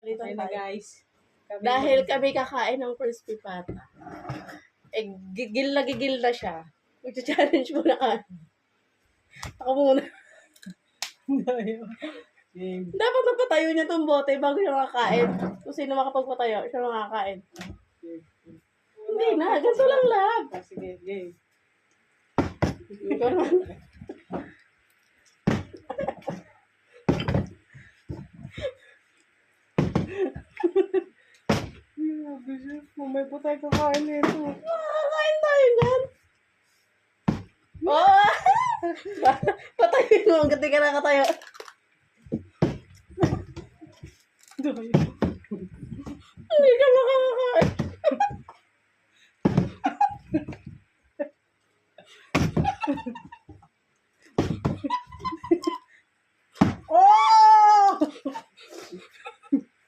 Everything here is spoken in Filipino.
Dito Okay na tayo. guys. Dahil kami kakain ng crispy pata. Eh, gigil na siya. Mag-challenge muna ka. Ako muna. Game. Dapat napatayo niya tong bote bago siya makakain. Kung sino makapagpatayo, siya makakain. Hindi na, ganito lang lab. Sige, game. Ikaw naman. Grabe siya. Mamay po tayo kakain nito. Makakain tayo niyan. Oh! Patayin mo, hanggang di ka nakatayo. Hindi ka makakakain.